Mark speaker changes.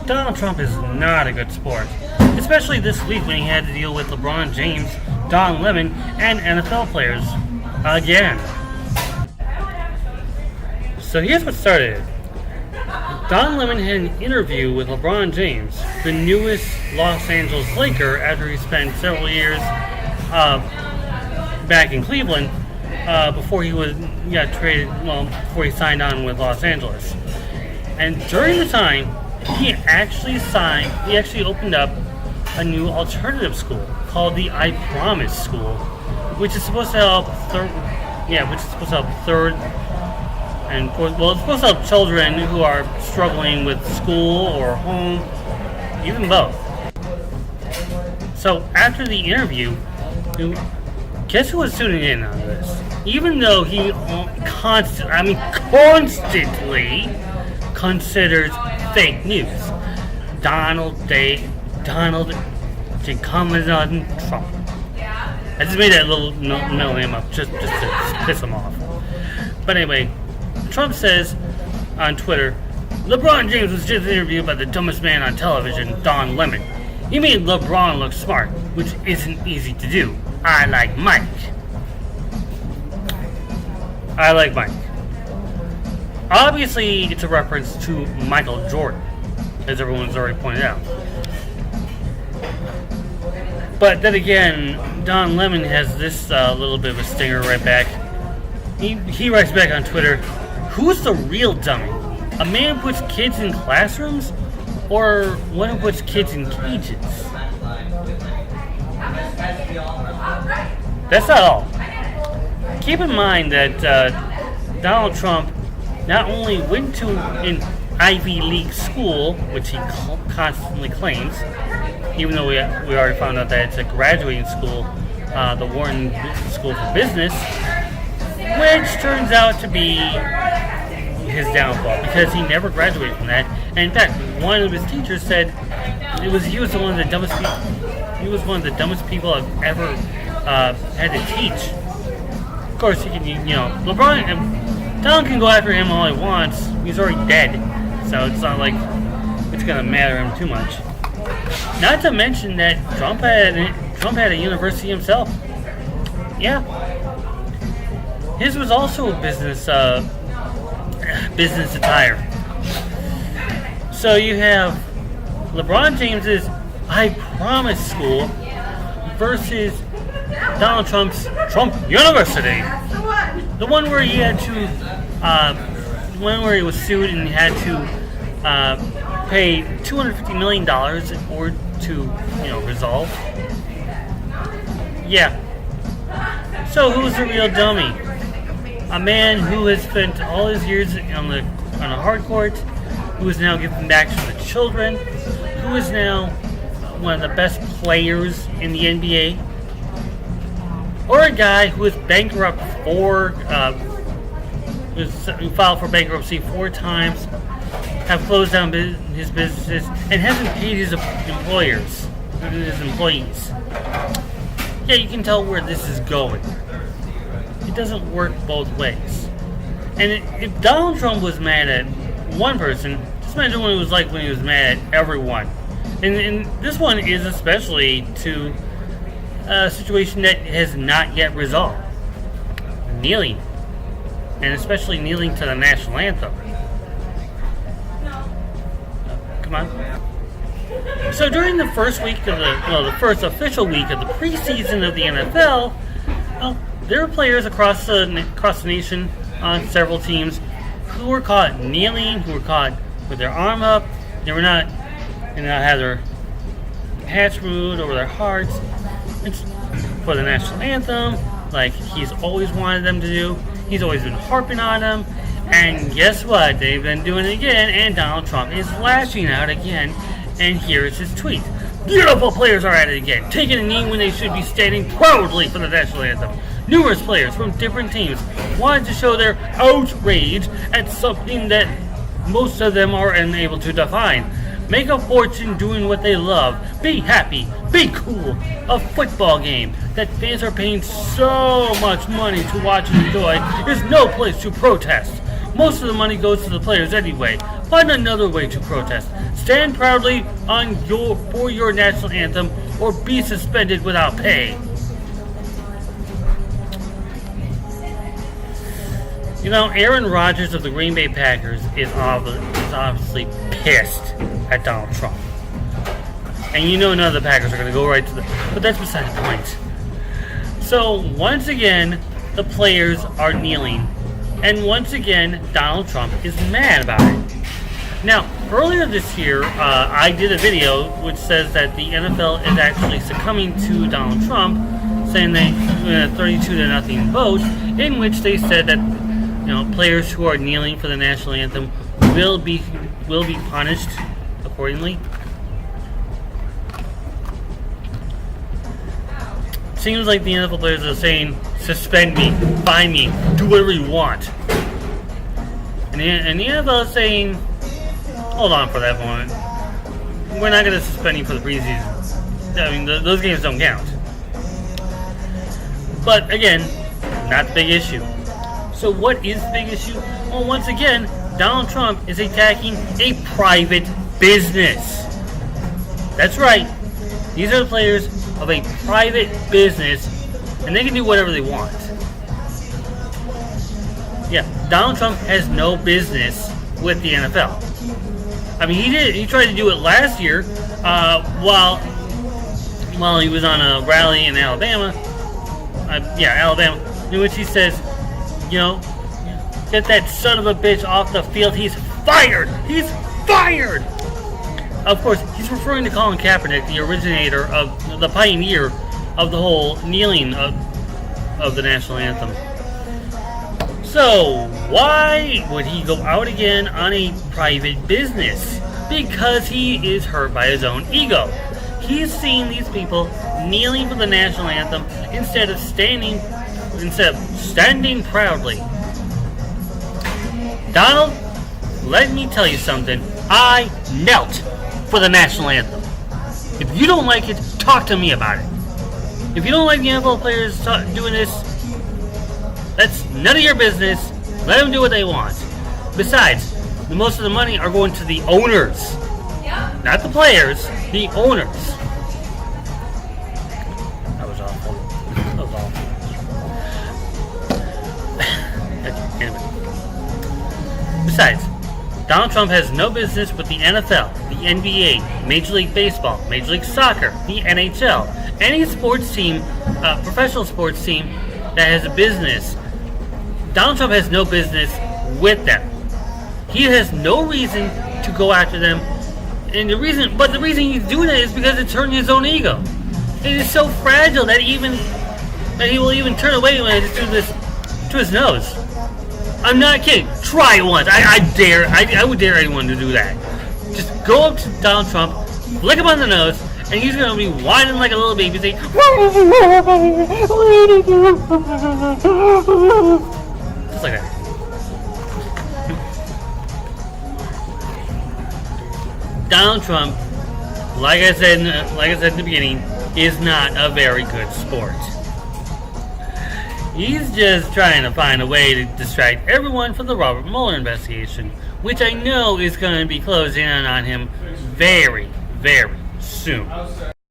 Speaker 1: Donald Trump is not a good sport, especially this week when he had to deal with LeBron James, Don Lemon, and NFL players again. So here's what started. Don Lemon had an interview with LeBron James, the newest Los Angeles Laker, after he spent several years back in Cleveland before he got traded. Well, before he signed on with Los Angeles. And during the time, he actually opened up a new alternative school called the I Promise School, which is supposed to help third and fourth. Well, it's supposed to help children who are struggling with school or home, even both. So after the interview, guess who was tuning in on this? Even though he constantly considers fake news. Donald J. Trump. I just made that little middle name up just to piss him off. But anyway, Trump says on Twitter, LeBron James was just interviewed by the dumbest man on television, Don Lemon. He made LeBron look smart, which isn't easy to do. I like Mike. Obviously, it's a reference to Michael Jordan, as everyone's already pointed out. But then again, Don Lemon has this little bit of a stinger right back. He writes back on Twitter, who's the real dummy? A man who puts kids in classrooms, or one who puts kids in cages? That's not all. Keep in mind that Donald Trump not only went to an Ivy League school, which he constantly claims, even though we already found out that it's a graduating school, the Wharton School for Business, which turns out to be his downfall because he never graduated from that. And in fact, one of his teachers said he was one of the dumbest people. He was one of the dumbest people I've ever had to teach. Of course, he can, LeBron, Donald can go after him all he wants. He's already dead, so it's not like it's gonna matter him too much. Not to mention that Trump had a university himself. Yeah, his was also business attire. So you have LeBron James's I Promise School versus Donald Trump's Trump University. The one where he had to, he was sued and had to pay $250 million in order to, resolve. Yeah. So who's the real dummy? A man who has spent all his years on a hard court, who is now giving back to the children, who is now one of the best players in the NBA, or a guy who is bankrupt who filed for bankruptcy 4 times, have closed down his businesses, and hasn't paid his employees. Yeah, you can tell where this is going. It doesn't work both ways. And if Donald Trump was mad at one person, just imagine what it was like when he was mad at everyone. And this one is especially to a situation that has not yet resolved. Kneeling. And especially kneeling to the National Anthem. Come on. So during the first week of the first official week of the preseason of the NFL, there were players across the nation on several teams who were caught kneeling, who were caught with their arm up. They did not have their hats removed over their hearts for the National Anthem, like he's always wanted them to do. He's always been harping on them. And guess what? They've been doing it again, and Donald Trump is lashing out again. And here's his tweet. Beautiful players are at it again, taking a knee when they should be standing proudly for the National Anthem. Numerous players from different teams wanted to show their outrage at something that most of them are unable to define. Make a fortune doing what they love. Be happy. Be cool. A football game that fans are paying so much money to watch and enjoy is no place to protest. Most of the money goes to the players anyway. Find another way to protest. Stand proudly for your national anthem or be suspended without pay. You know, Aaron Rodgers of the Green Bay Packers is obviously pissed at Donald Trump. And you know none of the Packers are going to go right to the... But that's beside the point. So, once again, the players are kneeling. And once again, Donald Trump is mad about it. Now, earlier this year, I did a video which says that the NFL is actually succumbing to Donald Trump, saying they a 32-0 vote, in which they said that players who are kneeling for the national anthem will be punished accordingly. Seems like the NFL players are saying, suspend me, fine me, do whatever you want. And the NFL is saying, hold on for that moment. We're not going to suspend you for the preseason. I mean, those games don't count. But again, not the big issue. So what is the big issue? Well, once again, Donald Trump is attacking a private business. That's right. These are the players of a private business, and they can do whatever they want. Yeah, Donald Trump has no business with the NFL. I mean, he tried to do it last year while he was on a rally in Alabama. Alabama, in which he says, get that son of a bitch off the field. He's fired. He's fired. Of course, he's referring to Colin Kaepernick, the originator of the pioneer of the whole kneeling of the national anthem. So, why would he go out again on a private business? Because he is hurt by his own ego. He's seen these people kneeling for the national anthem instead of standing proudly. Donald, let me tell you something. I knelt for the national anthem. If you don't like it, talk to me about it. If you don't like the NFL players doing this, that's none of your business. Let them do what they want. Besides, most of the money are going to the owners. Not the players, the owners. That was awful. Anyway. Besides, Donald Trump has no business with the NFL, the NBA, Major League Baseball, Major League Soccer, the NHL, any sports team, professional sports team that has a business. Donald Trump has no business with them. He has no reason to go after them, and the reason he's doing it is because it's hurting his own ego. It is so fragile that he will even turn away when I just do this to his nose. I'm not kidding. Try it once. I would dare anyone to do that. Just go up to Donald Trump, lick him on the nose, and he's going to be whining like a little baby, saying, just like that. Donald Trump, like I said in the beginning, is not a very good sport. He's just trying to find a way to distract everyone from the Robert Mueller investigation, which I know is going to be closing in on him very, very soon.